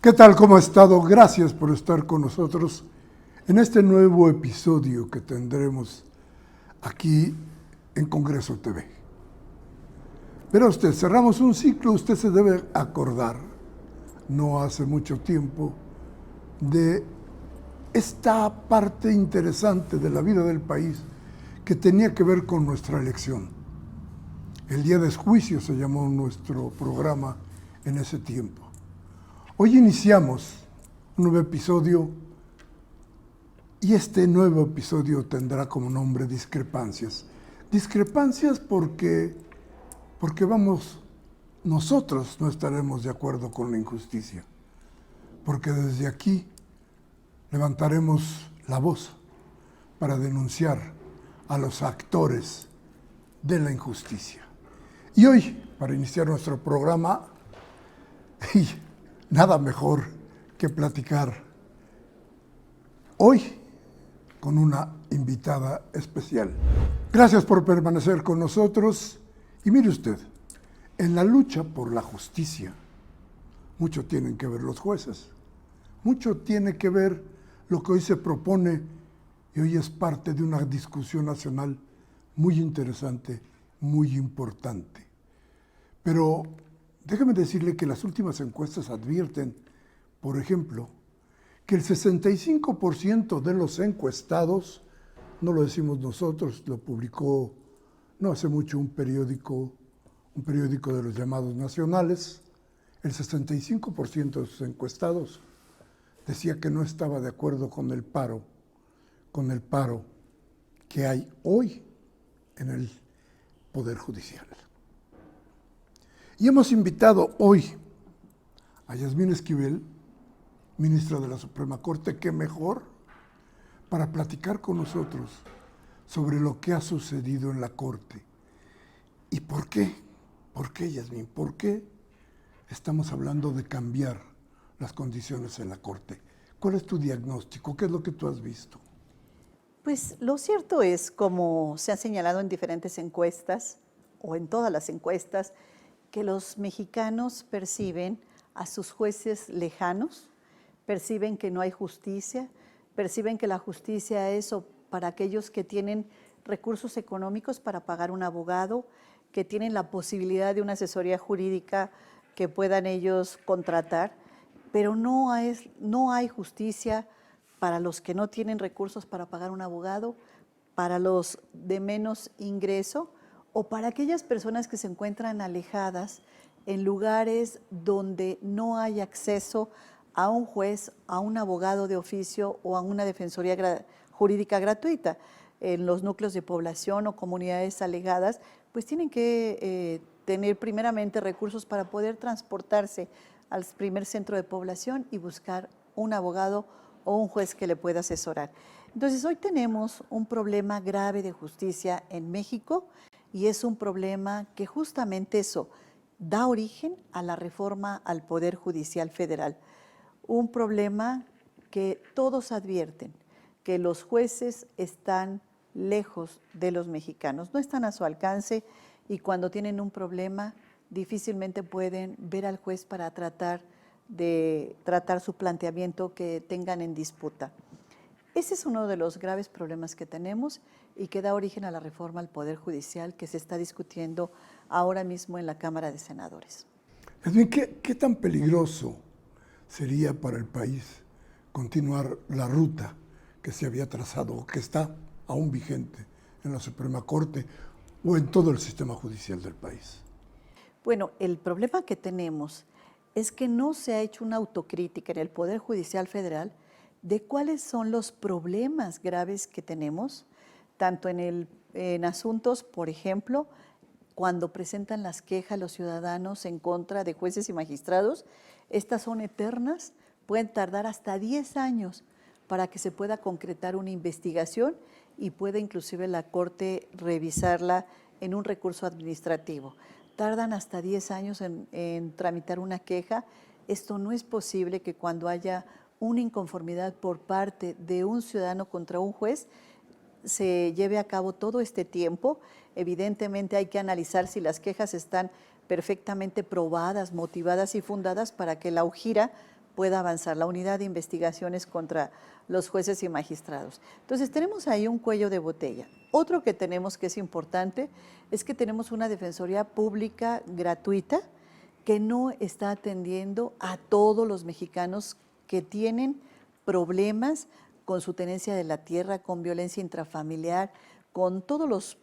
¿Qué tal? ¿Cómo ha estado? Gracias por estar con nosotros en este nuevo episodio que tendremos aquí en Congreso TV. Verá usted, cerramos un ciclo, usted se debe acordar, no hace mucho tiempo, de esta parte interesante de la vida del país que tenía que ver con nuestra elección. El día de juicio se llamó nuestro programa en ese tiempo. Hoy iniciamos un nuevo episodio y este nuevo episodio tendrá como nombre Discrepancias. Discrepancias porque nosotros no estaremos de acuerdo con la injusticia, porque desde aquí levantaremos la voz para denunciar a los actores de la injusticia. Y hoy, para iniciar nuestro programa, nada mejor que platicar hoy con una invitada especial. Gracias por permanecer con nosotros. Y mire usted, en la lucha por la justicia, mucho tienen que ver los jueces, mucho tiene que ver lo que hoy se propone y hoy es parte de una discusión nacional muy interesante, muy importante. Pero déjeme decirle que las últimas encuestas advierten, por ejemplo, que el 65% de los encuestados, no lo decimos nosotros, lo publicó no hace mucho un periódico de los llamados nacionales, el 65% de los encuestados decía que no estaba de acuerdo con el paro que hay hoy en el Poder Judicial. Y hemos invitado hoy a Yasmín Esquivel, ministra de la Suprema Corte, que mejor para platicar con nosotros sobre lo que ha sucedido en la Corte. ¿Y por qué? ¿Por qué, Yasmín? ¿Por qué estamos hablando de cambiar las condiciones en la Corte? ¿Cuál es tu diagnóstico? ¿Qué es lo que tú has visto? Pues lo cierto es, como se ha señalado en diferentes encuestas, o en todas las encuestas, que los mexicanos perciben a sus jueces lejanos, perciben que no hay justicia, perciben que la justicia es para aquellos que tienen recursos económicos para pagar un abogado, que tienen la posibilidad de una asesoría jurídica que puedan ellos contratar, pero no hay justicia para los que no tienen recursos para pagar un abogado, para los de menos ingreso o para aquellas personas que se encuentran alejadas en lugares donde no hay acceso a un juez, a un abogado de oficio o a una defensoría jurídica gratuita. En los núcleos de población o comunidades alejadas, pues tienen que tener primeramente recursos para poder transportarse al primer centro de población y buscar un abogado o un juez que le pueda asesorar. Entonces, hoy tenemos un problema grave de justicia en México y es un problema que justamente eso da origen a la reforma al Poder Judicial Federal. Un problema que todos advierten, que los jueces están lejos de los mexicanos, no están a su alcance y cuando tienen un problema difícilmente pueden ver al juez para tratar su planteamiento que tengan en disputa. Ese es uno de los graves problemas que tenemos y que da origen a la reforma al Poder Judicial que se está discutiendo ahora mismo en la Cámara de Senadores. ¿Qué tan peligroso sería para el país continuar la ruta que se había trazado o que está aún vigente en la Suprema Corte o en todo el sistema judicial del país? Bueno, el problema que tenemos es que no se ha hecho una autocrítica en el Poder Judicial Federal de cuáles son los problemas graves que tenemos, tanto en asuntos, por ejemplo, cuando presentan las quejas los ciudadanos en contra de jueces y magistrados, estas son eternas, pueden tardar hasta 10 años para que se pueda concretar una investigación y pueda inclusive la Corte revisarla en un recurso administrativo. Tardan hasta 10 años en tramitar una queja. Esto no es posible que cuando haya una inconformidad por parte de un ciudadano contra un juez se lleve a cabo todo este tiempo. Evidentemente hay que analizar si las quejas están perfectamente probadas, motivadas y fundadas para que la UJIRA pueda avanzar, la unidad de investigaciones contra los jueces y magistrados. Entonces tenemos ahí un cuello de botella. Otro que tenemos que es importante es que tenemos una defensoría pública gratuita que no está atendiendo a todos los mexicanos que tienen problemas con su tenencia de la tierra, con violencia intrafamiliar, con todos los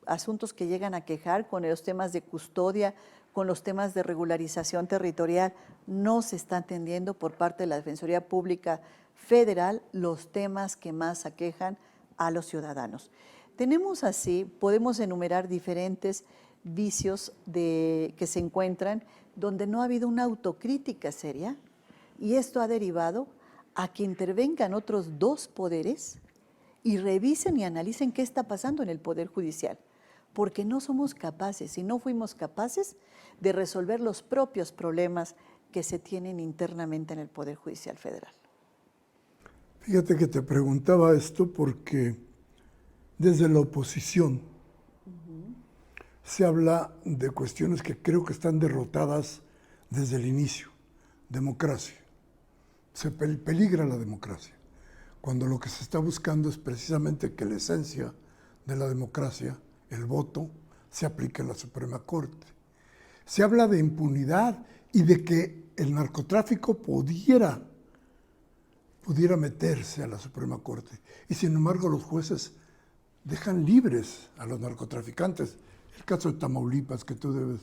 asuntos que llegan a quejar, con los temas de custodia, con los temas de regularización territorial. No se está atendiendo por parte de la Defensoría Pública Federal los temas que más aquejan a los ciudadanos. Tenemos así, podemos enumerar diferentes vicios que se encuentran donde no ha habido una autocrítica seria, y esto ha derivado a que intervengan otros dos poderes y revisen y analicen qué está pasando en el Poder Judicial, porque no somos capaces y no fuimos capaces de resolver los propios problemas que se tienen internamente en el Poder Judicial Federal. Fíjate que te preguntaba esto porque desde la oposición se habla de cuestiones que creo que están derrotadas desde el inicio. Democracia. Se peligra la democracia, cuando lo que se está buscando es precisamente que la esencia de la democracia, el voto, se aplique en la Suprema Corte. Se habla de impunidad y de que el narcotráfico pudiera meterse a la Suprema Corte. Y sin embargo los jueces dejan libres a los narcotraficantes. El caso de Tamaulipas, que tú debes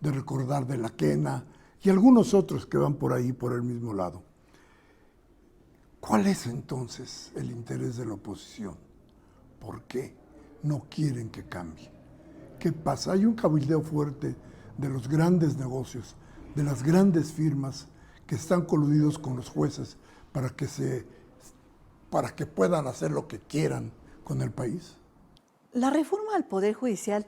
de recordar, de La Quena, y algunos otros que van por ahí, por el mismo lado. ¿Cuál es entonces el interés de la oposición? ¿Por qué no quieren que cambie? ¿Qué pasa? Hay un cabildeo fuerte de los grandes negocios, de las grandes firmas que están coludidos con los jueces para que puedan hacer lo que quieran con el país. La reforma al Poder Judicial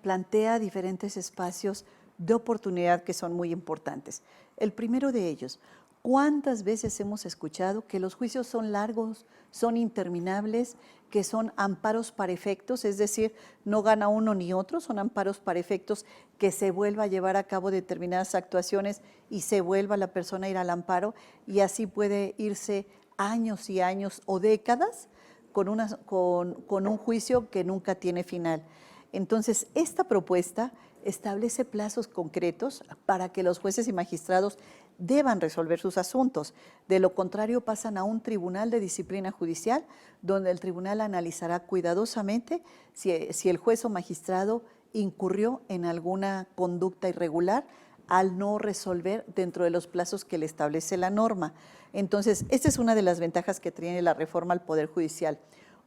plantea diferentes espacios de oportunidad que son muy importantes. El primero de ellos, ¿cuántas veces hemos escuchado que los juicios son largos, son interminables, que son amparos para efectos? Es decir, no gana uno ni otro, son amparos para efectos, que se vuelva a llevar a cabo determinadas actuaciones y se vuelva la persona a ir al amparo, y así puede irse años y años o décadas con un juicio que nunca tiene final. Entonces, esta propuesta establece plazos concretos para que los jueces y magistrados deban resolver sus asuntos. De lo contrario, pasan a un tribunal de disciplina judicial, donde el tribunal analizará cuidadosamente si el juez o magistrado incurrió en alguna conducta irregular al no resolver dentro de los plazos que le establece la norma. Entonces, esta es una de las ventajas que tiene la reforma al Poder Judicial.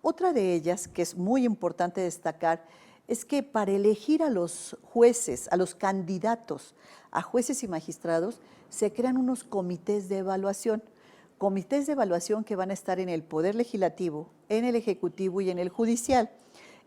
Otra de ellas, que es muy importante destacar, es que para elegir a los jueces, a los candidatos a jueces y magistrados, se crean unos comités de evaluación que van a estar en el Poder Legislativo, en el Ejecutivo y en el Judicial.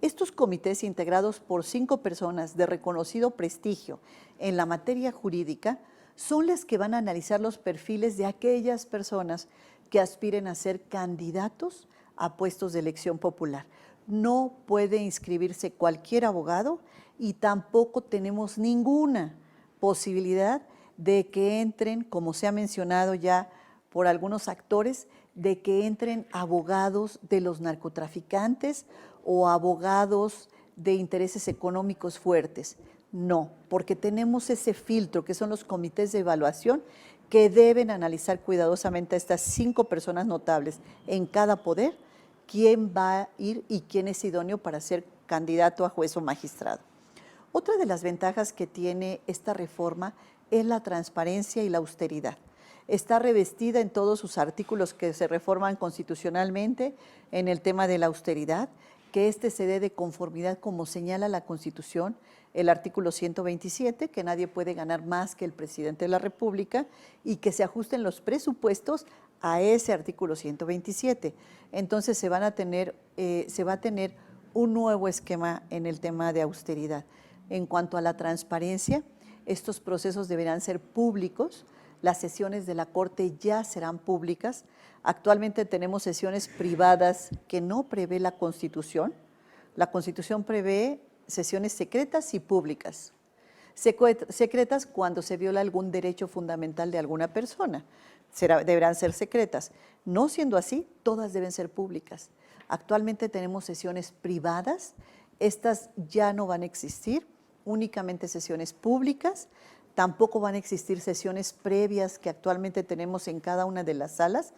Estos comités, integrados por 5 personas de reconocido prestigio en la materia jurídica, son las que van a analizar los perfiles de aquellas personas que aspiren a ser candidatos a puestos de elección popular. No puede inscribirse cualquier abogado y tampoco tenemos ninguna posibilidad de que entren, como se ha mencionado ya por algunos actores, de que entren abogados de los narcotraficantes o abogados de intereses económicos fuertes. No, porque tenemos ese filtro que son los comités de evaluación que deben analizar cuidadosamente a estas 5 personas notables en cada poder, quién va a ir y quién es idóneo para ser candidato a juez o magistrado. Otra de las ventajas que tiene esta reforma es la transparencia y la austeridad. Está revestida en todos sus artículos que se reforman constitucionalmente en el tema de la austeridad, que se dé de conformidad como señala la Constitución, el artículo 127, que nadie puede ganar más que el presidente de la República, y que se ajusten los presupuestos a ese artículo 127. Entonces se va a tener un nuevo esquema en el tema de austeridad. En cuanto a la transparencia, estos procesos deberán ser públicos, las sesiones de la Corte ya serán públicas. Actualmente tenemos sesiones privadas que no prevé la Constitución. La Constitución prevé sesiones secretas y públicas. secretas cuando se viola algún derecho fundamental de alguna persona. Deberán ser secretas. No siendo así, todas deben ser públicas. Actualmente tenemos sesiones privadas, estas ya no van a existir, únicamente sesiones públicas. Tampoco van a existir sesiones previas que actualmente tenemos en cada una de las salas,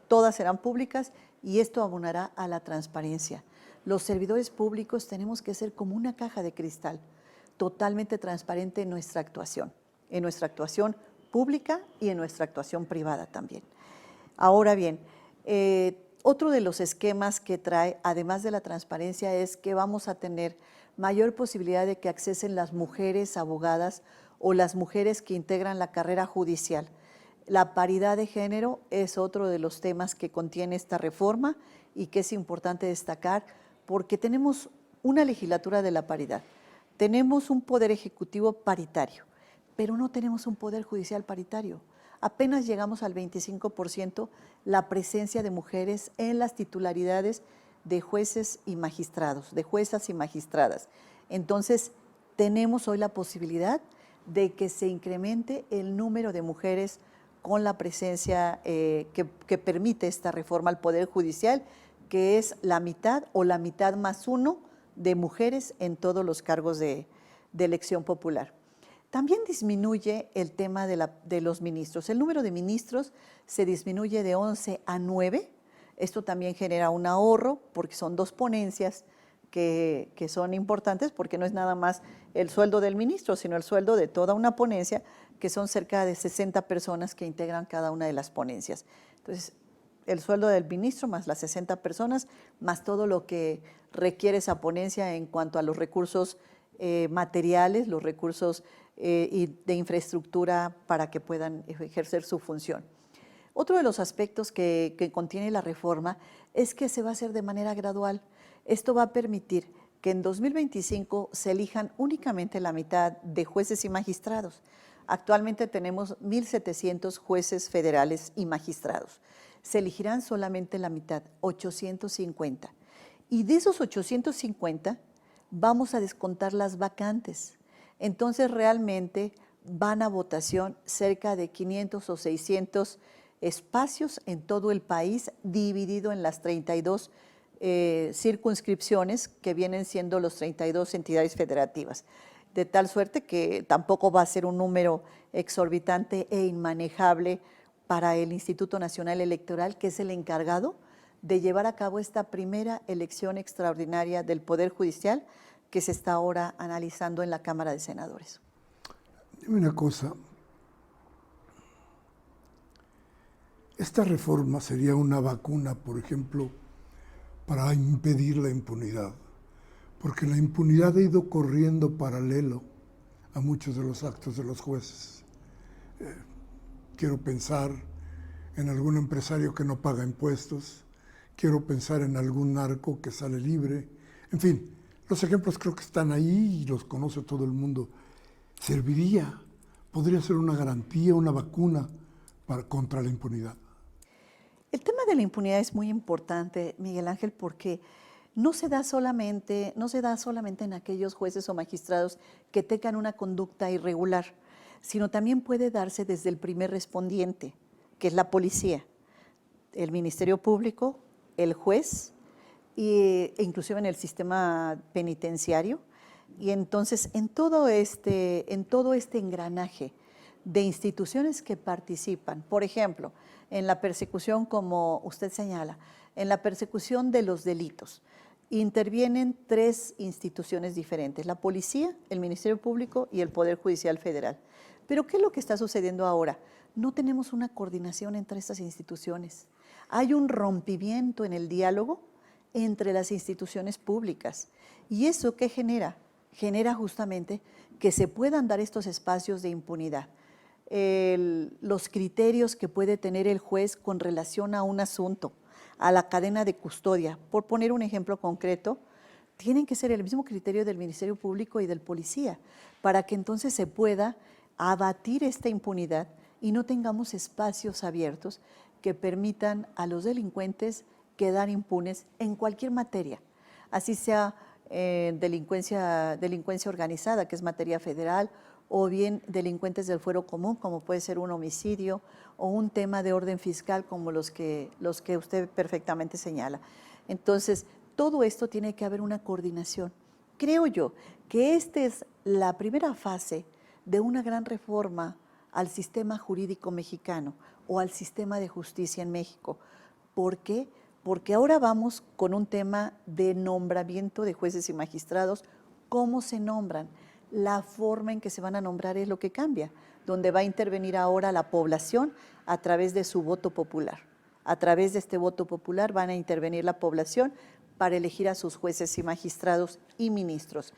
todas serán públicas y esto abonará a la transparencia. Los servidores públicos tenemos que ser como una caja de cristal, totalmente transparente en nuestra actuación pública y en nuestra actuación privada también. Ahora bien, otro de los esquemas que trae, además de la transparencia, es que vamos a tener mayor posibilidad de que accesen las mujeres abogadas o las mujeres que integran la carrera judicial. La paridad de género es otro de los temas que contiene esta reforma y que es importante destacar porque tenemos una legislatura de la paridad, tenemos un poder ejecutivo paritario, pero no tenemos un poder judicial paritario. Apenas llegamos al 25% la presencia de mujeres en las titularidades de jueces y magistrados, de juezas y magistradas. Entonces, tenemos hoy la posibilidad de que se incremente el número de mujeres con la presencia que permite esta reforma al Poder Judicial, que es la mitad o la mitad más uno de mujeres en todos los cargos de elección popular. También disminuye el tema de los ministros. El número de ministros se disminuye de 11 a 9. Esto también genera un ahorro porque son 2 ponencias que son importantes porque no es nada más el sueldo del ministro, sino el sueldo de toda una ponencia, que son cerca de 60 personas que integran cada una de las ponencias. Entonces, el sueldo del ministro más las 60 personas, más todo lo que requiere esa ponencia en cuanto a los recursos materiales, los recursos de infraestructura para que puedan ejercer su función. Otro de los aspectos que contiene la reforma es que se va a hacer de manera gradual. Esto va a permitir que en 2025 se elijan únicamente la mitad de jueces y magistrados. Actualmente tenemos 1,700 jueces federales y magistrados. Se elegirán solamente la mitad, 850. Y de esos 850 vamos a descontar las vacantes. Entonces realmente van a votación cerca de 500 o 600 espacios en todo el país, dividido en las 32 circunscripciones que vienen siendo los 32 entidades federativas, de tal suerte que tampoco va a ser un número exorbitante e inmanejable para el Instituto Nacional Electoral, que es el encargado de llevar a cabo esta primera elección extraordinaria del Poder Judicial que se está ahora analizando en la Cámara de Senadores. Dime una cosa, esta reforma sería una vacuna, por ejemplo, para impedir la impunidad, porque la impunidad ha ido corriendo paralelo a muchos de los actos de los jueces. Quiero pensar en algún empresario que no paga impuestos, quiero pensar en algún narco que sale libre, en fin, los ejemplos creo que están ahí y los conoce todo el mundo. ¿Serviría? ¿Podría ser una garantía, una vacuna contra la impunidad? El tema de la impunidad es muy importante, Miguel Ángel, porque no se da solamente en aquellos jueces o magistrados que tengan una conducta irregular, sino también puede darse desde el primer respondiente, que es la policía, el Ministerio Público, el juez, e inclusive en el sistema penitenciario. Y entonces en todo este engranaje de instituciones que participan, por ejemplo, en la persecución, como usted señala, en la persecución de los delitos, intervienen 3 instituciones diferentes, la policía, el Ministerio Público y el Poder Judicial Federal. Pero ¿qué es lo que está sucediendo ahora? No tenemos una coordinación entre estas instituciones. Hay un rompimiento en el diálogo entre las instituciones públicas. ¿Y eso qué genera? Genera justamente que se puedan dar estos espacios de impunidad. Los criterios que puede tener el juez con relación a un asunto, a la cadena de custodia, por poner un ejemplo concreto, tienen que ser el mismo criterio del Ministerio Público y del policía, para que entonces se pueda abatir esta impunidad y no tengamos espacios abiertos que permitan a los delincuentes quedar impunes en cualquier materia, así sea delincuencia organizada, que es materia federal, o bien delincuentes del fuero común, como puede ser un homicidio, o un tema de orden fiscal, como los que usted perfectamente señala. Entonces, todo esto tiene que haber una coordinación. Creo yo que esta es la primera fase de una gran reforma al sistema jurídico mexicano o al sistema de justicia en México. ¿Por qué? Porque ahora vamos con un tema de nombramiento de jueces y magistrados. ¿Cómo se nombran? La forma en que se van a nombrar es lo que cambia, donde va a intervenir ahora la población a través de su voto popular. A través de este voto popular van a intervenir la población para elegir a sus jueces y magistrados y ministros.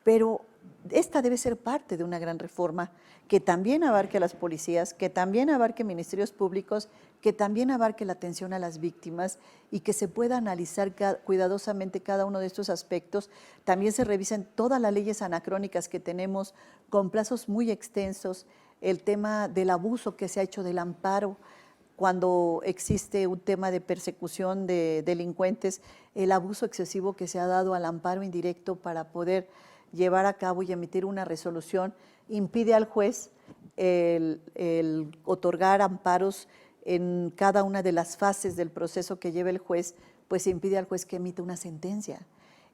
Pero esta debe ser parte de una gran reforma que también abarque a las policías, que también abarque ministerios públicos, que también abarque la atención a las víctimas y que se pueda analizar cuidadosamente cada uno de estos aspectos. También se revisen todas las leyes anacrónicas que tenemos con plazos muy extensos, el tema del abuso que se ha hecho del amparo, cuando existe un tema de persecución de delincuentes, el abuso excesivo que se ha dado al amparo indirecto para poder llevar a cabo y emitir una resolución, impide al juez el otorgar amparos en cada una de las fases del proceso que lleva el juez, pues impide al juez que emita una sentencia.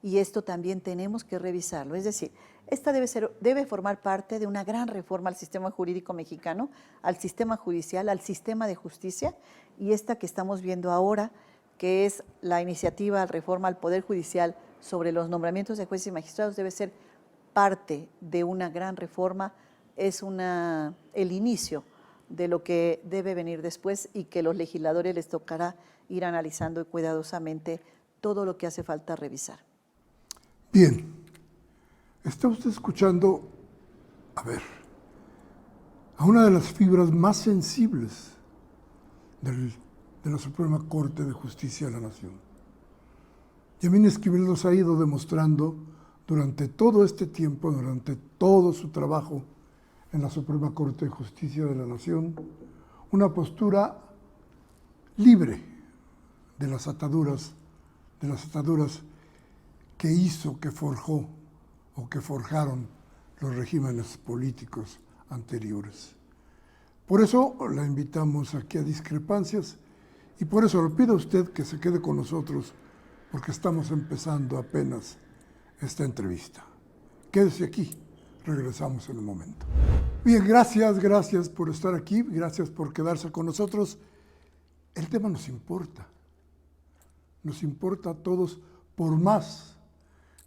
Y esto también tenemos que revisarlo. Es decir, esta debe formar parte de una gran reforma al sistema jurídico mexicano, al sistema judicial, al sistema de justicia, y esta que estamos viendo ahora, que es la iniciativa reforma al Poder Judicial sobre los nombramientos de jueces y magistrados, debe ser parte de una gran reforma, es el inicio de lo que debe venir después y que los legisladores les tocará ir analizando cuidadosamente todo lo que hace falta revisar. Bien, está usted escuchando, a una de las fibras más sensibles de la Suprema Corte de Justicia de la Nación. Yamín Esquivel nos ha ido demostrando durante todo este tiempo, durante todo su trabajo en la Suprema Corte de Justicia de la Nación, una postura libre de las ataduras que hizo, que forjó o que forjaron los regímenes políticos anteriores. Por eso la invitamos aquí a Discrepancias y por eso le pido a usted que se quede con nosotros porque estamos empezando apenas esta entrevista. Quédese aquí, regresamos en un momento. Bien, gracias por estar aquí, gracias por quedarse con nosotros. El tema nos importa a todos, por más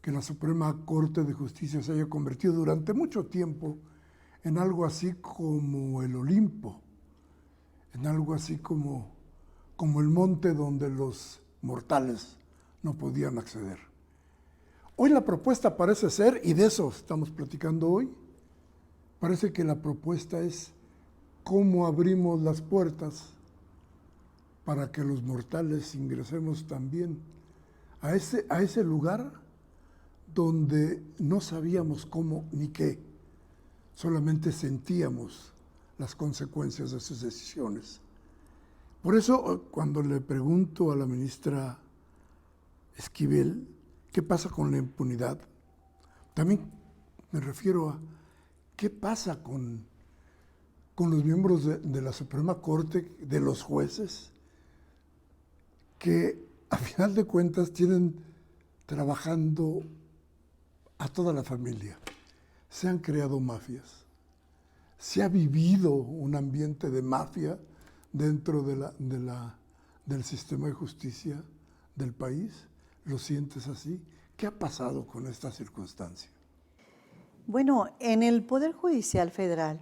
que la Suprema Corte de Justicia se haya convertido durante mucho tiempo en algo así como el Olimpo, en algo así como el monte donde los mortales no podían acceder. Hoy la propuesta parece ser, y de eso estamos platicando hoy, parece que la propuesta es cómo abrimos las puertas para que los mortales ingresemos también a ese lugar donde no sabíamos cómo ni qué, solamente sentíamos las consecuencias de sus decisiones. Por eso, cuando le pregunto a la ministra Esquivel qué pasa con la impunidad, también me refiero a qué pasa con los miembros de la Suprema Corte, de los jueces, que a final de cuentas tienen trabajando a toda la familia. Se han creado mafias. Se ha vivido un ambiente de mafia dentro del sistema de justicia del país. ¿Lo sientes así? ¿Qué ha pasado con esta circunstancia? Bueno, en el Poder Judicial Federal,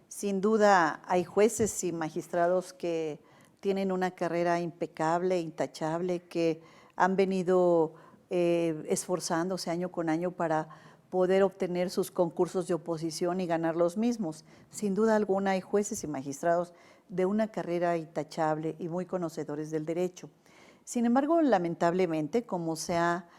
sin duda hay jueces y magistrados que tienen una carrera impecable, intachable, que han venido esforzándose año con año para poder obtener sus concursos de oposición y ganar los mismos. Sin duda alguna hay jueces y magistrados de una carrera intachable y muy conocedores del derecho. Sin embargo, lamentablemente, como se ha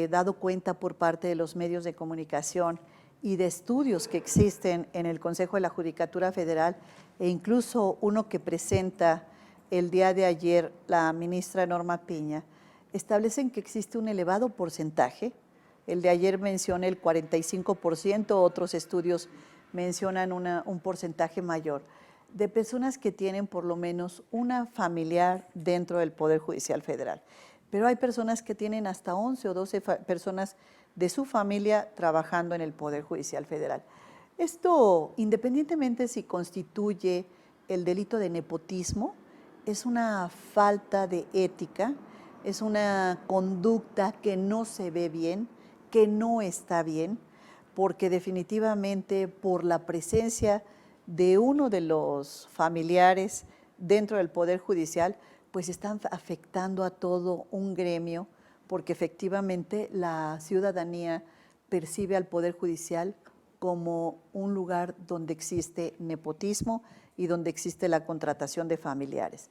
dado cuenta por parte de los medios de comunicación y de estudios que existen en el Consejo de la Judicatura Federal, e incluso uno que presenta el día de ayer la ministra Norma Piña, establecen que existe un elevado porcentaje El de ayer menciona el 45%, otros estudios mencionan un porcentaje mayor de personas que tienen por lo menos una familiar dentro del Poder Judicial Federal. Pero hay personas que tienen hasta 11 o 12 personas de su familia trabajando en el Poder Judicial Federal. Esto, independientemente si constituye el delito de nepotismo, es una falta de ética, es una conducta que no se ve bien, que no está bien, porque definitivamente por la presencia de uno de los familiares dentro del Poder Judicial, pues están afectando a todo un gremio, porque efectivamente la ciudadanía percibe al Poder Judicial como un lugar donde existe nepotismo y donde existe la contratación de familiares.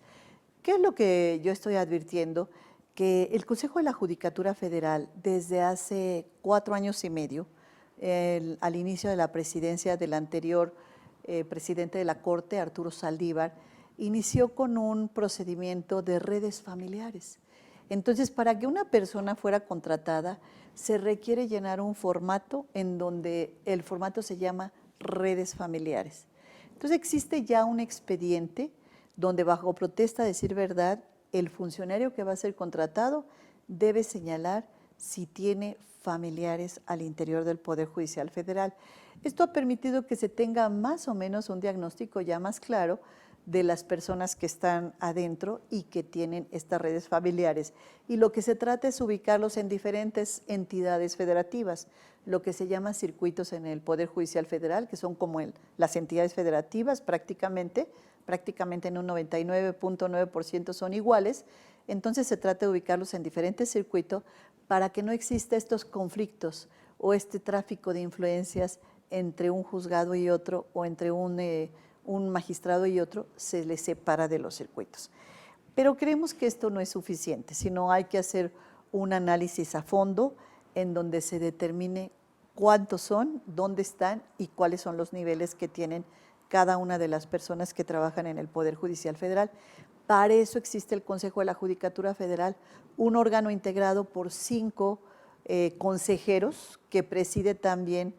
¿Qué es lo que yo estoy advirtiendo? Que el Consejo de la Judicatura Federal, desde hace 4 años y medio, al inicio de la presidencia del anterior presidente de la Corte, Arturo Saldívar, inició con un procedimiento de redes familiares. Entonces, para que una persona fuera contratada, se requiere llenar un formato en donde el formato se llama redes familiares. Entonces, existe ya un expediente donde, bajo protesta de decir verdad, el funcionario que va a ser contratado debe señalar si tiene familiares al interior del Poder Judicial Federal. Esto ha permitido que se tenga más o menos un diagnóstico ya más claro de las personas que están adentro y que tienen estas redes familiares. Y lo que se trata es ubicarlos en diferentes entidades federativas, lo que se llama circuitos en el Poder Judicial Federal, que son como las entidades federativas prácticamente en un 99.9% son iguales. Entonces se trata de ubicarlos en diferentes circuitos para que no exista estos conflictos o este tráfico de influencias entre un juzgado y otro o entre un magistrado y otro, se les separa de los circuitos. Pero creemos que esto no es suficiente, sino hay que hacer un análisis a fondo en donde se determine cuántos son, dónde están y cuáles son los niveles que tienen cada una de las personas que trabajan en el Poder Judicial Federal. Para eso existe el Consejo de la Judicatura Federal, un órgano integrado por 5 consejeros que preside también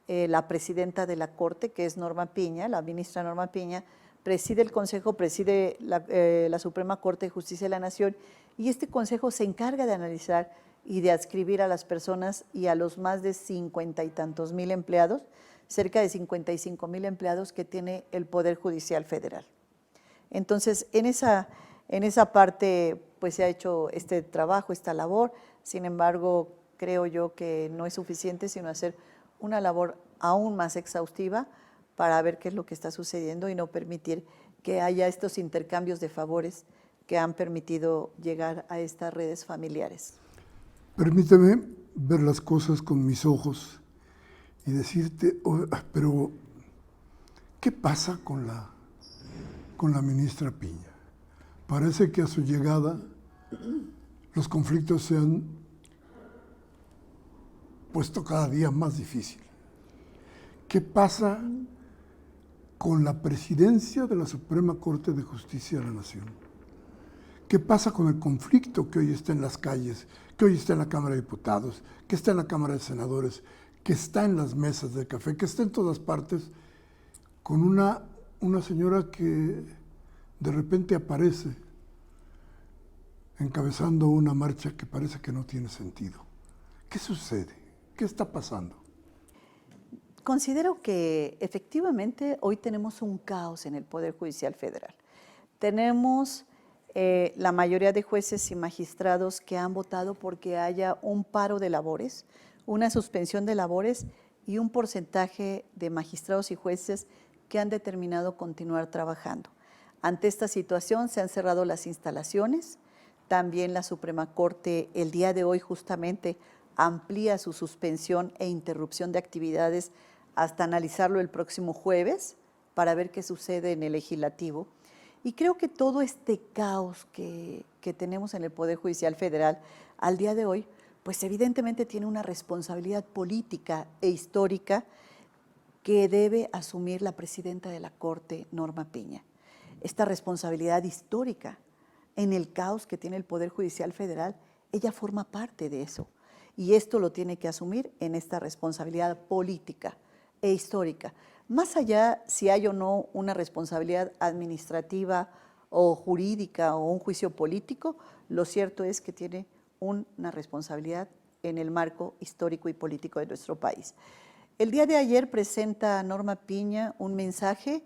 la presidenta de la Corte, que es Norma Piña, la ministra Norma Piña, preside el Consejo, preside la Suprema Corte de Justicia de la Nación, y este Consejo se encarga de analizar y de adscribir a las personas y a los más de 50 y tantos mil empleados, cerca de 55,000 empleados que tiene el Poder Judicial Federal. Entonces, en esa parte pues se ha hecho este trabajo, esta labor. Sin embargo, creo yo que no es suficiente, sino hacer una labor aún más exhaustiva para ver qué es lo que está sucediendo y no permitir que haya estos intercambios de favores que han permitido llegar a estas redes familiares. Permíteme ver las cosas con mis ojos y decirte, pero ¿qué pasa con la ministra Piña? Parece que a su llegada los conflictos se han puesto cada día más difícil. ¿Qué pasa con la presidencia de la Suprema Corte de Justicia de la Nación? ¿Qué pasa con el conflicto que hoy está en las calles, que hoy está en la Cámara de Diputados, que está en la Cámara de Senadores, que está en las mesas de café, que está en todas partes, con una señora que de repente aparece encabezando una marcha que parece que no tiene sentido? ¿Qué sucede? ¿Qué está pasando? Considero que efectivamente hoy tenemos un caos en el Poder Judicial Federal. Tenemos la mayoría de jueces y magistrados que han votado porque haya un paro de labores, una suspensión de labores y un porcentaje de magistrados y jueces que han determinado continuar trabajando. Ante esta situación se han cerrado las instalaciones. También la Suprema Corte el día de hoy justamente amplía su suspensión e interrupción de actividades hasta analizarlo el próximo jueves para ver qué sucede en el legislativo. Y creo que todo este caos que tenemos en el Poder Judicial Federal al día de hoy, pues evidentemente tiene una responsabilidad política e histórica que debe asumir la presidenta de la Corte, Norma Piña. Esta responsabilidad histórica en el caos que tiene el Poder Judicial Federal, ella forma parte de eso. y esto lo tiene que asumir en esta responsabilidad política e histórica. Más allá si hay o no una responsabilidad administrativa o jurídica o un juicio político, lo cierto es que tiene una responsabilidad en el marco histórico y político de nuestro país. El día de ayer presenta Norma Piña un mensaje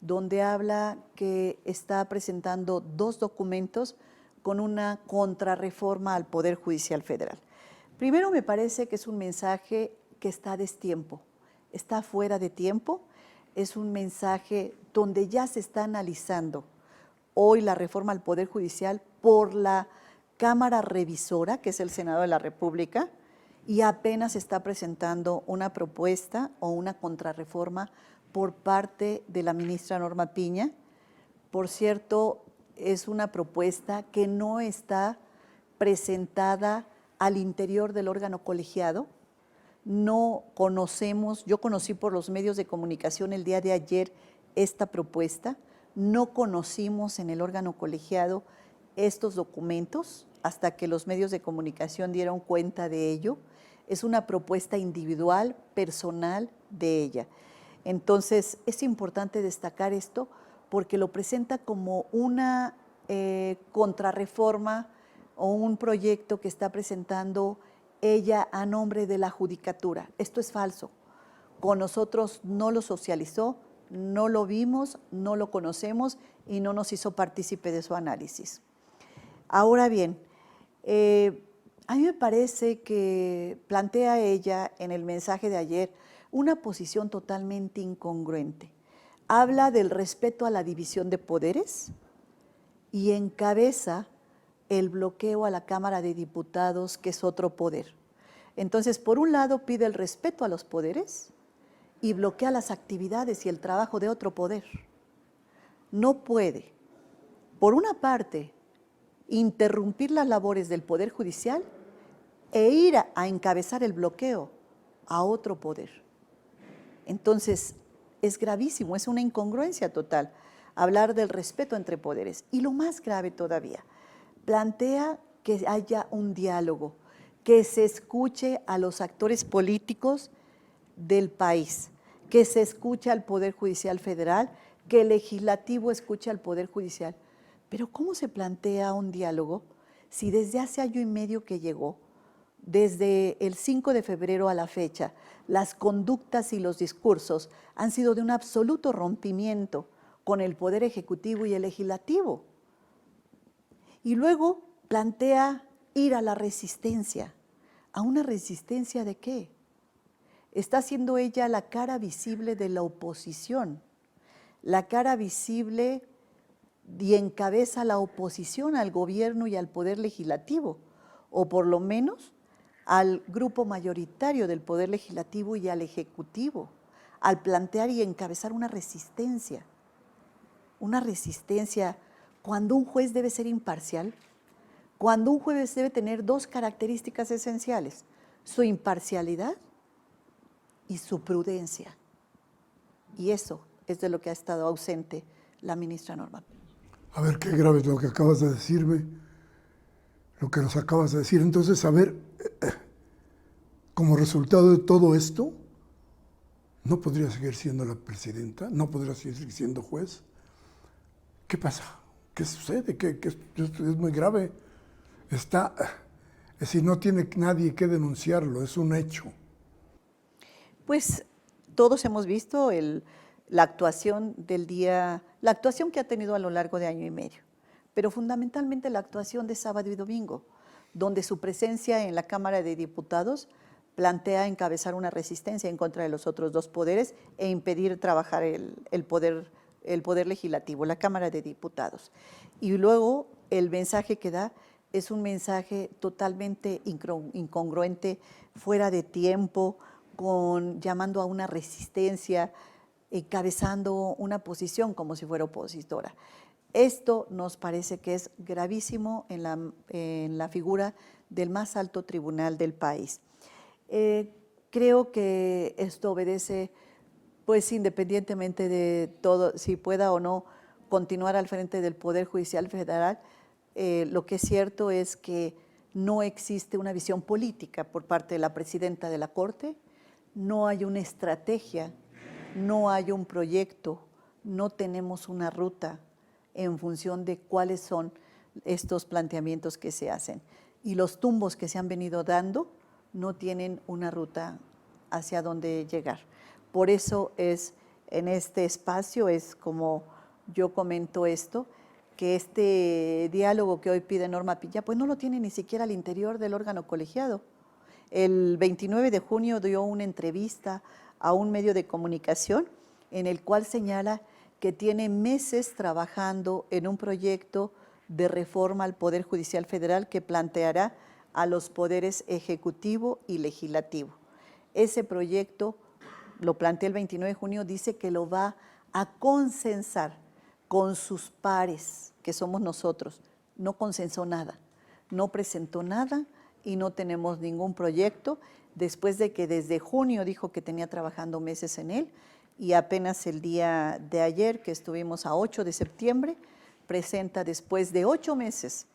donde habla que está presentando 2 documentos con una contrarreforma al Poder Judicial Federal. Primero, me parece que es un mensaje que está a destiempo, está fuera de tiempo, es un mensaje donde ya se está analizando hoy la reforma al Poder Judicial por la Cámara Revisora, que es el Senado de la República, y apenas está presentando una propuesta o una contrarreforma por parte de la ministra Norma Piña. Por cierto, es una propuesta que no está presentada al interior del órgano colegiado. No conocemos, yo conocí por los medios de comunicación el día de ayer esta propuesta, no conocimos en el órgano colegiado estos documentos hasta que los medios de comunicación dieron cuenta de ello. Es una propuesta individual, personal de ella. Entonces, es importante destacar esto porque lo presenta como una contrarreforma o un proyecto que está presentando ella a nombre de la judicatura. Esto es falso. Con nosotros no lo socializó, no lo vimos, no lo conocemos y no nos hizo partícipe de su análisis. Ahora bien, a mí me parece que plantea ella en el mensaje de ayer una posición totalmente incongruente. Habla del respeto a la división de poderes y encabeza el bloqueo a la Cámara de Diputados, que es otro poder. Entonces, por un lado pide el respeto a los poderes y bloquea las actividades y el trabajo de otro poder. No puede, por una parte, interrumpir las labores del Poder Judicial e ir a encabezar el bloqueo a otro poder. Entonces, es gravísimo, es una incongruencia total hablar del respeto entre poderes. Y lo más grave todavía, plantea que haya un diálogo, que se escuche a los actores políticos del país, que se escuche al Poder Judicial Federal, que el Legislativo escuche al Poder Judicial. Pero ¿cómo se plantea un diálogo si desde hace año y medio que llegó, desde el 5 de febrero a la fecha, las conductas y los discursos han sido de un absoluto rompimiento con el Poder Ejecutivo y el Legislativo? Y luego plantea ir a la resistencia. ¿A una resistencia de qué? Está siendo ella la cara visible de la oposición, la cara visible y encabeza la oposición al gobierno y al Poder Legislativo, o por lo menos al grupo mayoritario del Poder Legislativo y al Ejecutivo, al plantear y encabezar una resistencia cuando un juez debe ser imparcial, cuando un juez debe tener 2 características esenciales, su imparcialidad y su prudencia. Y eso es de lo que ha estado ausente la ministra Norma. A ver, qué grave es lo que acabas de decirme, lo que nos acabas de decir. Entonces, a ver, como resultado de todo esto, ¿no podría seguir siendo la presidenta? ¿No podría seguir siendo juez? ¿Qué pasa? ¿Qué sucede? Es muy grave. Es decir, no tiene nadie que denunciarlo, es un hecho. Pues todos hemos visto la actuación del día, la actuación que ha tenido a lo largo de año y medio, pero fundamentalmente la actuación de sábado y domingo, donde su presencia en la Cámara de Diputados plantea encabezar una resistencia en contra de los otros 2 poderes e impedir trabajar el poder legislativo, la Cámara de Diputados. Y luego el mensaje que da es un mensaje totalmente incongruente, fuera de tiempo, llamando a una resistencia, encabezando una posición como si fuera opositora. Esto nos parece que es gravísimo en la figura del más alto tribunal del país. Creo que esto obedece, pues independientemente de todo, si pueda o no continuar al frente del Poder Judicial Federal, lo que es cierto es que no existe una visión política por parte de la presidenta de la Corte, no hay una estrategia, no hay un proyecto, no tenemos una ruta en función de cuáles son estos planteamientos que se hacen. Y los tumbos que se han venido dando no tienen una ruta hacia dónde llegar. Por eso es en este espacio, es como yo comento esto, que este diálogo que hoy pide Norma Piña, pues no lo tiene ni siquiera al interior del órgano colegiado. El 29 de junio dio una entrevista a un medio de comunicación en el cual señala que tiene meses trabajando en un proyecto de reforma al Poder Judicial Federal que planteará a los poderes ejecutivo y legislativo. Ese proyecto, lo plantea el 29 de junio, dice que lo va a consensar con sus pares, que somos nosotros. No consensó nada, no presentó nada y no tenemos ningún proyecto, después de que desde junio dijo que tenía trabajando meses en él, y apenas el día de ayer, que estuvimos a 8 de septiembre, presenta después de 8 meses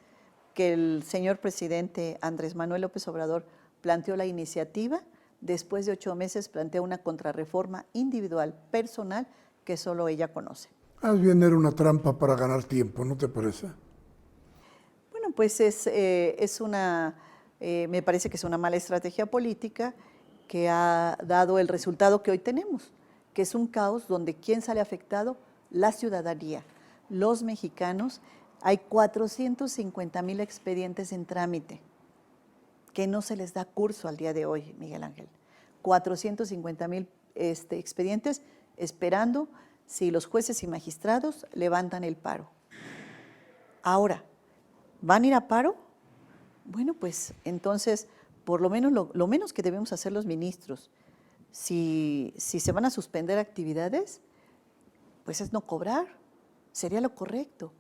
que el señor presidente Andrés Manuel López Obrador planteó la iniciativa, después de 8 meses plantea una contrarreforma individual, personal, que solo ella conoce. Más bien era una trampa para ganar tiempo, ¿no te parece? Bueno, pues me parece que es una mala estrategia política que ha dado el resultado que hoy tenemos, que es un caos donde ¿quién sale afectado? La ciudadanía, los mexicanos. Hay 450,000 expedientes en trámite que no se les da curso al día de hoy, Miguel Ángel. 450,000 expedientes esperando si los jueces y magistrados levantan el paro. Ahora, ¿van a ir a paro? Bueno, pues entonces, por lo menos lo menos que debemos hacer los ministros, si se van a suspender actividades, pues es no cobrar, sería lo correcto,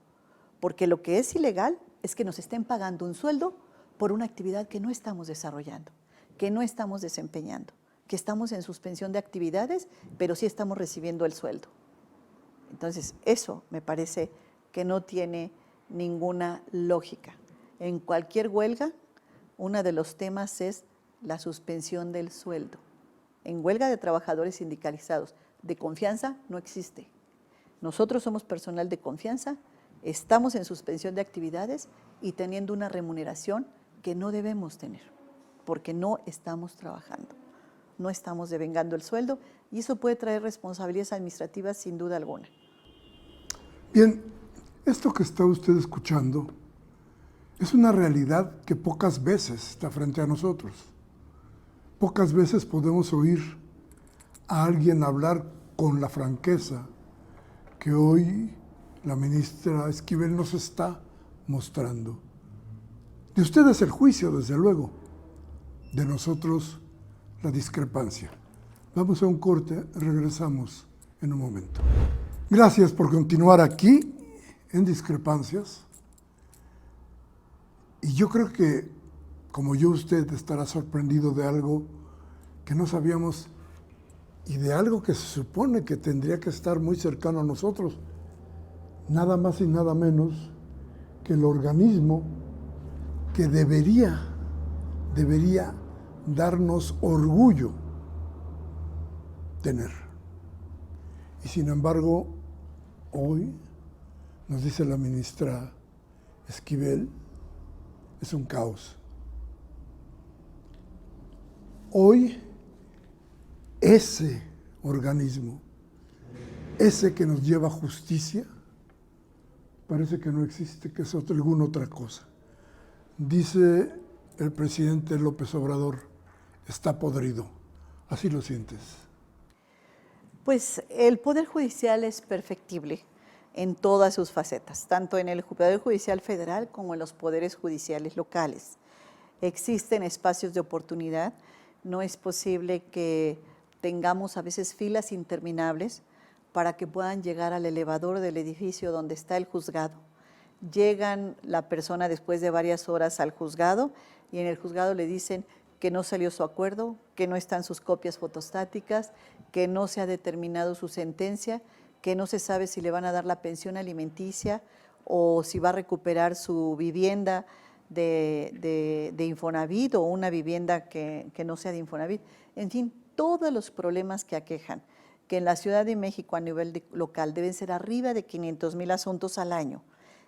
porque lo que es ilegal es que nos estén pagando un sueldo por una actividad que no estamos desarrollando, que no estamos desempeñando, que estamos en suspensión de actividades, pero sí estamos recibiendo el sueldo. Entonces, eso me parece que no tiene ninguna lógica. En cualquier huelga, uno de los temas es la suspensión del sueldo. En huelga de trabajadores sindicalizados, de confianza no existe. Nosotros somos personal de confianza, estamos en suspensión de actividades y teniendo una remuneración que no debemos tener, porque no estamos trabajando, no estamos devengando el sueldo y eso puede traer responsabilidades administrativas sin duda alguna. Bien, esto que está usted escuchando es una realidad que pocas veces está frente a nosotros. Pocas veces podemos oír a alguien hablar con la franqueza que hoy la ministra Esquivel nos está mostrando. De ustedes el juicio, desde luego, de nosotros la discrepancia. Vamos a un corte, regresamos en un momento. Gracias por continuar aquí en Discrepancias. Y yo creo que, como yo, usted estará sorprendido de algo que no sabíamos y de algo que se supone que tendría que estar muy cercano a nosotros. Nada más y nada menos que el organismo que debería darnos orgullo tener. Y sin embargo, hoy, nos dice la ministra Esquivel, es un caos. Hoy, ese organismo, ese que nos lleva a justicia, parece que no existe, que es alguna otra cosa. Dice el presidente López Obrador, está podrido. ¿Así lo sientes? Pues el Poder Judicial es perfectible en todas sus facetas, tanto en el Poder Judicial Federal como en los poderes judiciales locales. Existen espacios de oportunidad, no es posible que tengamos a veces filas interminables para que puedan llegar al elevador del edificio donde está el juzgado. Llegan la persona después de varias horas al juzgado y en el juzgado le dicen que no salió su acuerdo, que no están sus copias fotostáticas, que no se ha determinado su sentencia, que no se sabe si le van a dar la pensión alimenticia o si va a recuperar su vivienda de Infonavit o una vivienda que no sea de Infonavit. En fin, todos los problemas que aquejan, que en la Ciudad de México a nivel local deben ser arriba de 500,000 asuntos al año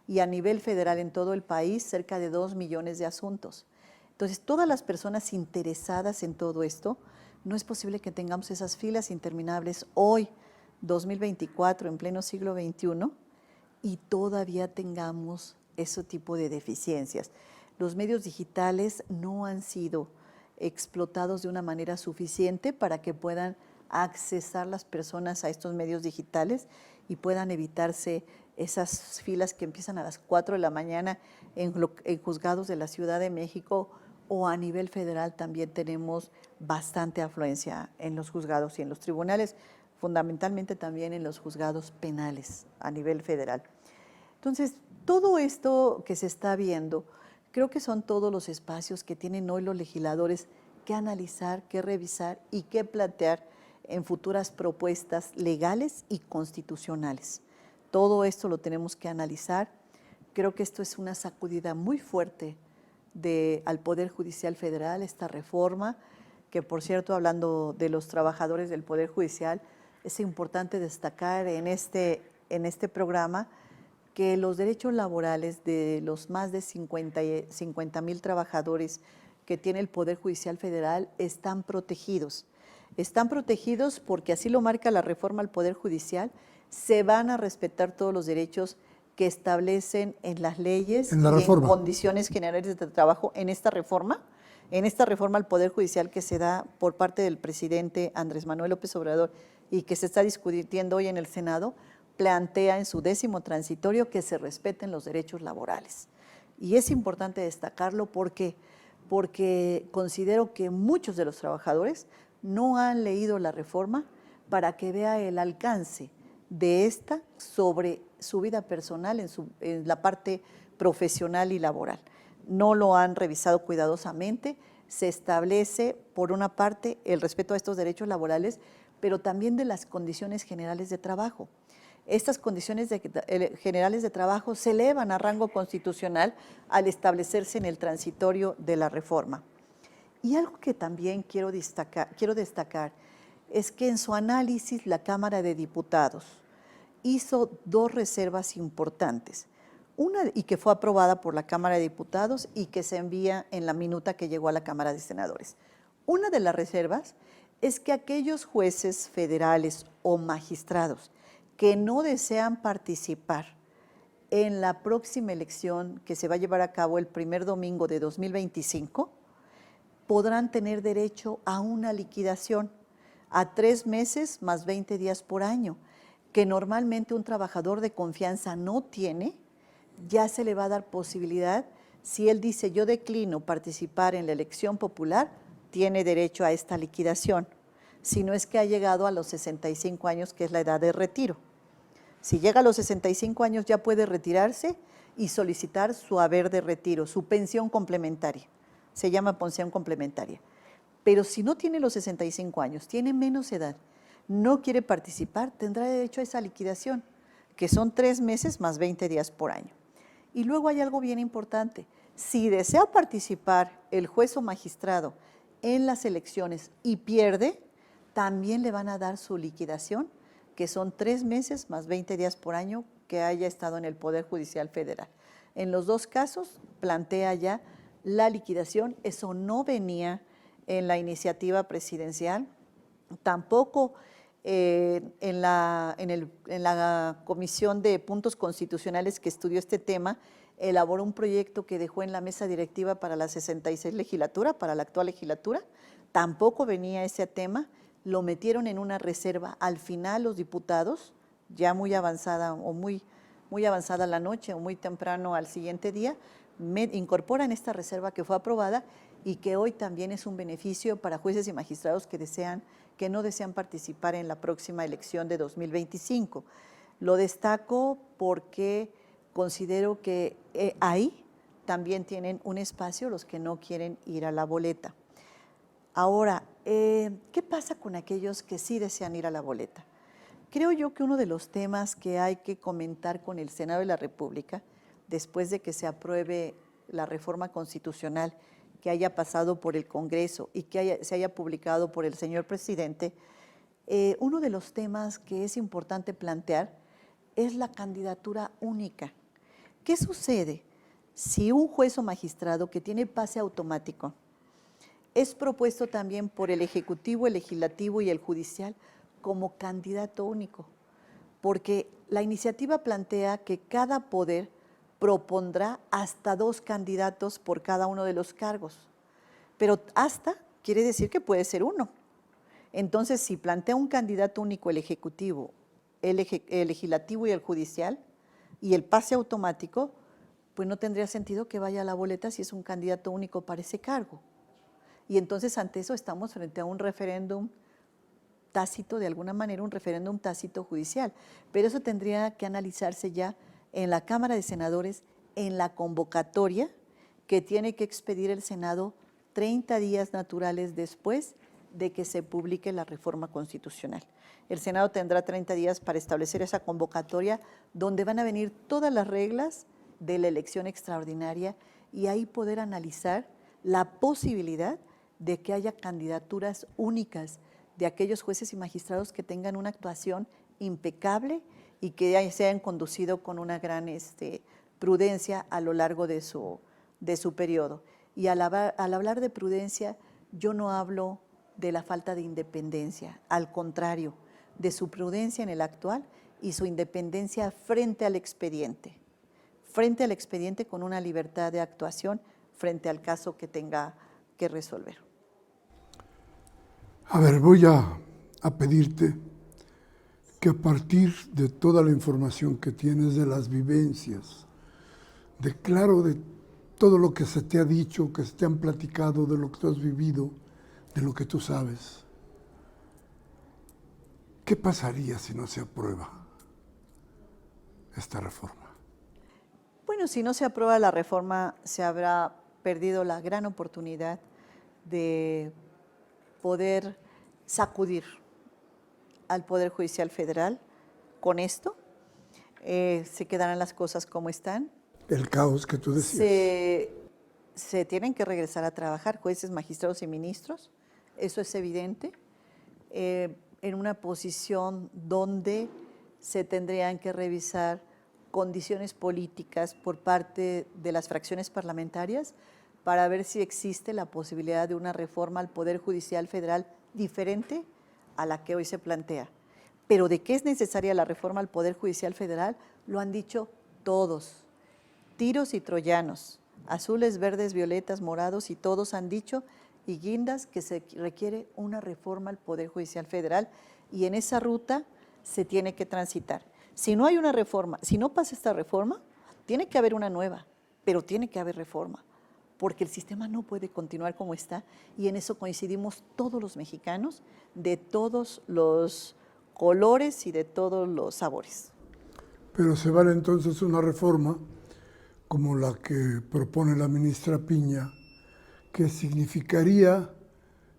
y a nivel federal en todo el país cerca de 2 millones de asuntos. Entonces, todas las personas interesadas en todo esto, no es posible que tengamos esas filas interminables hoy, 2024, en pleno siglo XXI, y todavía tengamos ese tipo de deficiencias. Los medios digitales no han sido explotados de una manera suficiente para que puedan accesar las personas a estos medios digitales y puedan evitarse esas filas que empiezan a las 4 de la mañana en juzgados de la Ciudad de México, o a nivel federal también tenemos bastante afluencia en los juzgados y en los tribunales, fundamentalmente también en los juzgados penales a nivel federal. Entonces, todo esto que se está viendo, creo que son todos los espacios que tienen hoy los legisladores que analizar, que revisar y que plantear en futuras propuestas legales y constitucionales. Todo esto lo tenemos que analizar. Creo que esto es una sacudida muy fuerte al Poder Judicial Federal, esta reforma, que por cierto, hablando de los trabajadores del Poder Judicial, es importante destacar en este programa que los derechos laborales de los más de 50,000 trabajadores que tiene el Poder Judicial Federal están protegidos. Están protegidos porque así lo marca la reforma al Poder Judicial, se van a respetar todos los derechos que establecen en las leyes y en condiciones generales de trabajo en esta reforma al Poder Judicial que se da por parte del presidente Andrés Manuel López Obrador y que se está discutiendo hoy en el Senado, plantea en su 10º transitorio que se respeten los derechos laborales. Y es importante destacarlo porque considero que muchos de los trabajadores no han leído la reforma para que vea el alcance de esta sobre su vida personal en la parte profesional y laboral. No lo han revisado cuidadosamente. Se establece, por una parte, el respeto a estos derechos laborales, pero también de las condiciones generales de trabajo. Estas condiciones generales de trabajo se elevan a rango constitucional al establecerse en el transitorio de la reforma. Y algo que también quiero destacar es que en su análisis la Cámara de Diputados hizo 2 reservas importantes, una y que fue aprobada por la Cámara de Diputados y que se envía en la minuta que llegó a la Cámara de Senadores. Una de las reservas es que aquellos jueces federales o magistrados que no desean participar en la próxima elección que se va a llevar a cabo el primer domingo de 2025, podrán tener derecho a una liquidación a 3 meses más 20 días por año, que normalmente un trabajador de confianza no tiene. Ya se le va a dar posibilidad, si él dice yo declino participar en la elección popular, tiene derecho a esta liquidación, si no es que ha llegado a los 65 años, que es la edad de retiro. Si llega a los 65 años ya puede retirarse y solicitar su haber de retiro, su pensión complementaria, se llama pensión complementaria. Pero si no tiene los 65 años, tiene menos edad, no quiere participar, tendrá derecho a esa liquidación, que son 3 meses más 20 días por año. Y luego hay algo bien importante, si desea participar el juez o magistrado en las elecciones y pierde, también le van a dar su liquidación, que son 3 meses más 20 días por año que haya estado en el Poder Judicial Federal. En los 2 casos plantea ya la liquidación, eso no venía en la iniciativa presidencial, tampoco en la Comisión de Puntos Constitucionales que estudió este tema, elaboró un proyecto que dejó en la mesa directiva para la 66 legislatura, para la actual legislatura, tampoco venía ese tema, lo metieron en una reserva. Al final los diputados, ya muy avanzada o muy avanzada la noche o muy temprano al siguiente día, incorporan esta reserva que fue aprobada y que hoy también es un beneficio para jueces y magistrados que no desean participar en la próxima elección de 2025. Lo destaco porque considero que ahí también tienen un espacio los que no quieren ir a la boleta. Ahora, ¿qué pasa con aquellos que sí desean ir a la boleta? Creo yo que uno de los temas que hay que comentar con el Senado de la República, después de que se apruebe la reforma constitucional que haya pasado por el Congreso y que se haya publicado por el señor presidente, uno de los temas que es importante plantear es la candidatura única. ¿Qué sucede si un juez o magistrado que tiene pase automático es propuesto también por el Ejecutivo, el Legislativo y el Judicial como candidato único? Porque la iniciativa plantea que cada poder propondrá hasta 2 candidatos por cada uno de los cargos, pero hasta quiere decir que puede ser uno. Entonces, si plantea un candidato único el Ejecutivo, el Legislativo y el Judicial, y el pase automático, pues no tendría sentido que vaya a la boleta si es un candidato único para ese cargo. Y entonces ante eso estamos frente a un referéndum tácito, de alguna manera un referéndum tácito judicial, pero eso tendría que analizarse ya en la Cámara de Senadores, en la convocatoria que tiene que expedir el Senado 30 días naturales después de que se publique la reforma constitucional. El Senado tendrá 30 días para establecer esa convocatoria donde van a venir todas las reglas de la elección extraordinaria y ahí poder analizar la posibilidad de que haya candidaturas únicas de aquellos jueces y magistrados que tengan una actuación impecable y que se hayan conducido con una gran prudencia a lo largo de su periodo. Y al hablar de prudencia, yo no hablo de la falta de independencia, al contrario, de su prudencia en el actual y su independencia frente al expediente con una libertad de actuación frente al caso que tenga que resolver. A ver, voy a pedirte que a partir de toda la información que tienes de las vivencias, de todo lo que se te ha dicho, que se te han platicado, de lo que tú has vivido, de lo que tú sabes, ¿qué pasaría si no se aprueba esta reforma? Bueno, si no se aprueba la reforma, se habrá perdido la gran oportunidad de poder sacudir al Poder Judicial Federal con esto. Se quedarán las cosas como están. El caos que tú decías. Se tienen que regresar a trabajar jueces, magistrados y ministros, eso es evidente, en una posición donde se tendrían que revisar condiciones políticas por parte de las fracciones parlamentarias para ver si existe la posibilidad de una reforma al Poder Judicial Federal diferente a la que hoy se plantea. Pero de qué es necesaria la reforma al Poder Judicial Federal, lo han dicho todos, tiros y troyanos, azules, verdes, violetas, morados, y todos han dicho, y guindas, que se requiere una reforma al Poder Judicial Federal, y en esa ruta se tiene que transitar. Si no hay una reforma, si no pasa esta reforma, tiene que haber una nueva, pero tiene que haber reforma, porque el sistema no puede continuar como está, y en eso coincidimos todos los mexicanos, de todos los colores y de todos los sabores. Pero se vale entonces una reforma como la que propone la ministra Piña, que significaría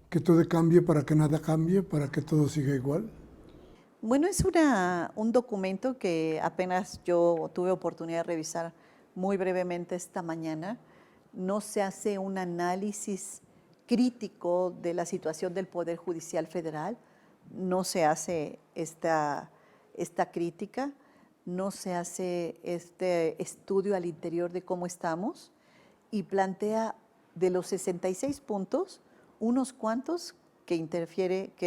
que todo cambie para que nada cambie, para que todo siga igual. Bueno, es un documento que apenas yo tuve oportunidad de revisar muy brevemente esta mañana. No se hace un análisis crítico de la situación del Poder Judicial Federal, no se hace esta crítica, no se hace este estudio al interior de cómo estamos y plantea de los 66 puntos, unos cuantos que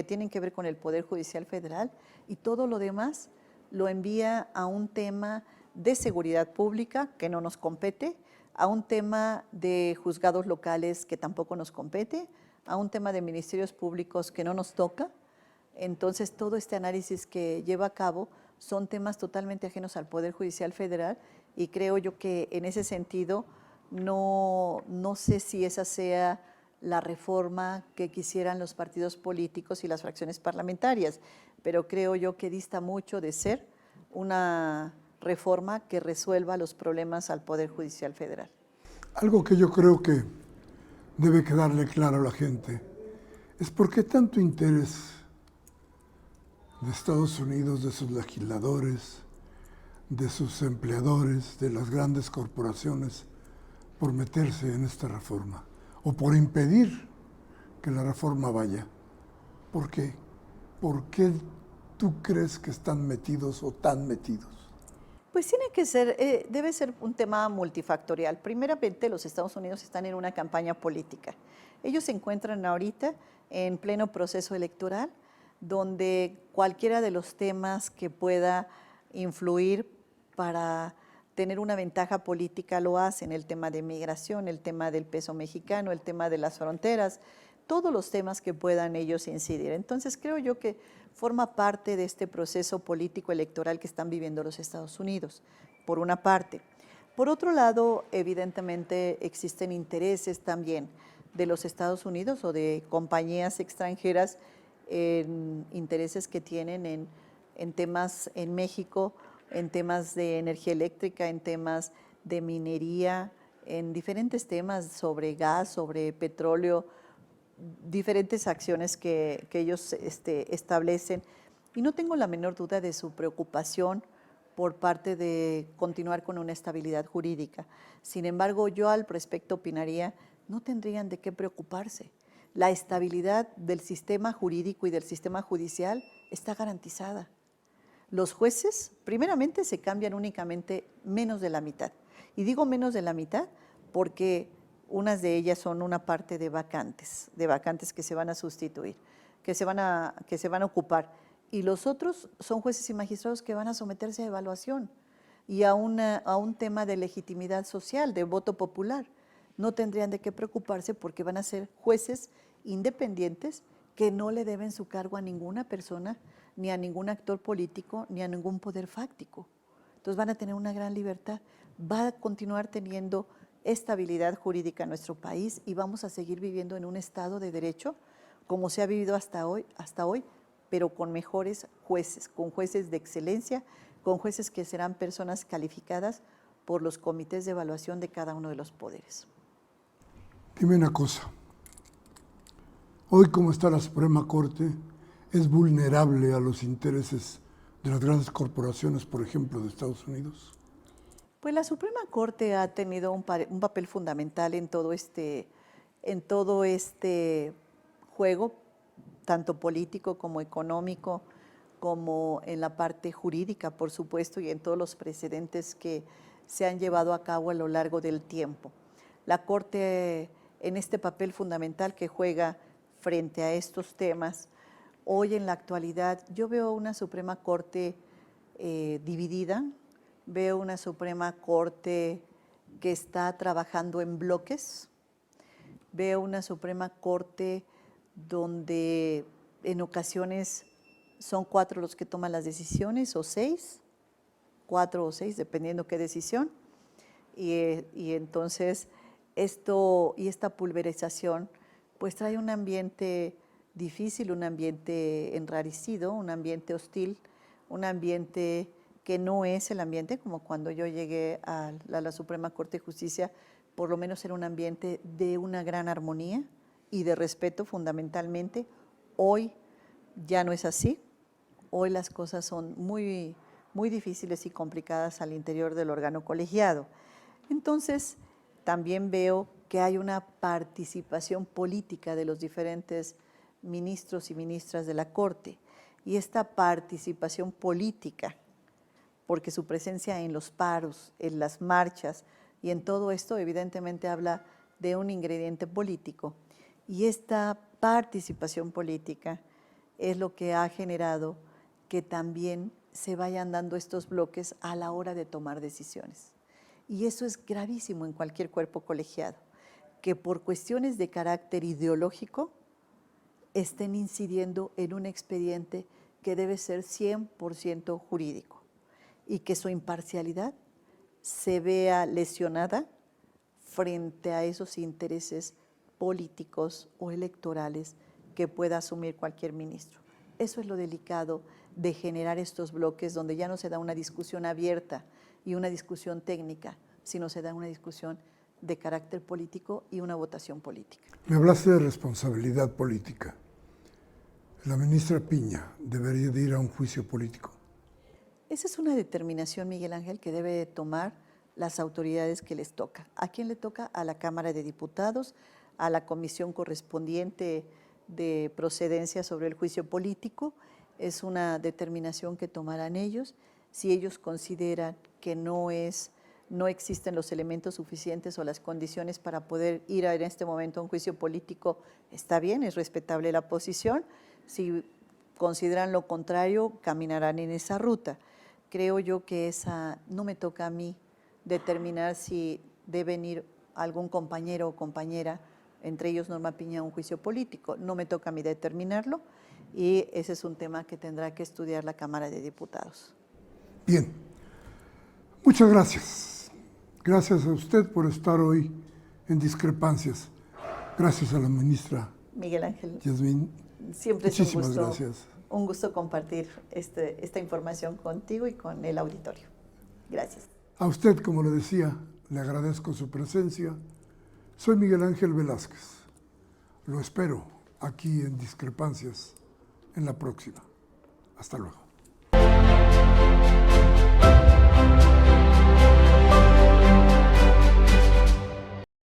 tienen que ver con el Poder Judicial Federal, y todo lo demás lo envía a un tema de seguridad pública que no nos compete, a un tema de juzgados locales que tampoco nos compete, a un tema de ministerios públicos que no nos toca. Entonces, todo este análisis que lleva a cabo son temas totalmente ajenos al Poder Judicial Federal, y creo yo que en ese sentido no sé si esa sea la reforma que quisieran los partidos políticos y las fracciones parlamentarias, pero creo yo que dista mucho de ser una reforma que resuelva los problemas al Poder Judicial Federal. Algo que yo creo que debe quedarle claro a la gente es por qué tanto interés de Estados Unidos, de sus legisladores, de sus empleadores, de las grandes corporaciones, por meterse en esta reforma o por impedir que la reforma vaya. ¿Por qué? ¿Por qué tú crees que están metidos o tan metidos? Pues tiene que ser, debe ser un tema multifactorial. Primeramente, los Estados Unidos están en una campaña política. Ellos se encuentran ahorita en pleno proceso electoral, donde cualquiera de los temas que pueda influir para tener una ventaja política lo hacen. El tema de migración, el tema del peso mexicano, el tema de las fronteras, todos los temas que puedan ellos incidir. Entonces creo yo que forma parte de este proceso político electoral que están viviendo los Estados Unidos, por una parte. Por otro lado, evidentemente existen intereses también de los Estados Unidos o de compañías extranjeras, intereses que tienen en temas en México, en temas de energía eléctrica, en temas de minería, en diferentes temas sobre gas, sobre petróleo, diferentes acciones que ellos establecen. Y no tengo la menor duda de su preocupación por parte de continuar con una estabilidad jurídica. Sin embargo, yo al respecto opinaría, no tendrían de qué preocuparse. La estabilidad del sistema jurídico y del sistema judicial está garantizada. Los jueces, primeramente, se cambian únicamente menos de la mitad. Y digo menos de la mitad porque unas de ellas son una parte de vacantes que se van a sustituir, que se van a ocupar. Y los otros son jueces y magistrados que van a someterse a evaluación y a un tema de legitimidad social, de voto popular. No tendrían de qué preocuparse porque van a ser jueces independientes que no le deben su cargo a ninguna persona, ni a ningún actor político, ni a ningún poder fáctico. Entonces van a tener una gran libertad, va a continuar teniendo estabilidad jurídica en nuestro país y vamos a seguir viviendo en un estado de derecho como se ha vivido hasta hoy, pero con mejores jueces, con jueces de excelencia, con jueces que serán personas calificadas por los comités de evaluación de cada uno de los poderes. Dime una cosa, hoy como está la Suprema Corte, ¿es vulnerable a los intereses de las grandes corporaciones, por ejemplo, de Estados Unidos? Pues la Suprema Corte ha tenido un papel fundamental en todo este juego, tanto político como económico, como en la parte jurídica, por supuesto, y en todos los precedentes que se han llevado a cabo a lo largo del tiempo. La Corte, en este papel fundamental que juega frente a estos temas, hoy en la actualidad yo veo una Suprema Corte dividida, veo una Suprema Corte que está trabajando en bloques, veo una Suprema Corte donde en ocasiones son 4 los que toman las decisiones o 6, 4 o 6, dependiendo qué decisión, y entonces esta pulverización pues trae un ambiente difícil, un ambiente enrarecido, un ambiente hostil, un ambiente que no es el ambiente como cuando yo llegué a la Suprema Corte de Justicia, por lo menos era un ambiente de una gran armonía y de respeto fundamentalmente. Hoy ya no es así, hoy las cosas son muy, muy difíciles y complicadas al interior del órgano colegiado. Entonces, también veo que hay una participación política de los diferentes ministros y ministras de la Corte, y esta participación política, porque su presencia en los paros, en las marchas y en todo esto evidentemente habla de un ingrediente político, y esta participación política es lo que ha generado que también se vayan dando estos bloques a la hora de tomar decisiones. Y eso es gravísimo en cualquier cuerpo colegiado, que por cuestiones de carácter ideológico estén incidiendo en un expediente que debe ser 100% jurídico y que su imparcialidad se vea lesionada frente a esos intereses políticos o electorales que pueda asumir cualquier ministro. Eso es lo delicado de generar estos bloques donde ya no se da una discusión abierta y una discusión técnica, sino se da una discusión de carácter político y una votación política. Me hablaste de responsabilidad política. ¿La ministra Piña debería de ir a un juicio político? Esa es una determinación, Miguel Ángel, que debe tomar las autoridades que les toca. ¿A quién le toca? A la Cámara de Diputados, a la comisión correspondiente de procedencia sobre el juicio político. Es una determinación que tomarán ellos. Si ellos consideran que no existen los elementos suficientes o las condiciones para poder ir en este momento a un juicio político, está bien, es respetable la posición. Si consideran lo contrario, caminarán en esa ruta. Creo yo que no me toca a mí determinar si deben ir algún compañero o compañera, entre ellos Norma Piña, a un juicio político. No me toca a mí determinarlo y ese es un tema que tendrá que estudiar la Cámara de Diputados. Bien, muchas gracias. Gracias a usted por estar hoy en Discrepancias. Gracias a la ministra Miguel Ángel, Yasmín. siempre es Muchísimas gracias. Un gusto compartir esta información contigo y con el auditorio. Gracias. A usted, como le decía, le agradezco su presencia. Soy Miguel Ángel Velázquez. Lo espero aquí en Discrepancias en la próxima. Hasta luego.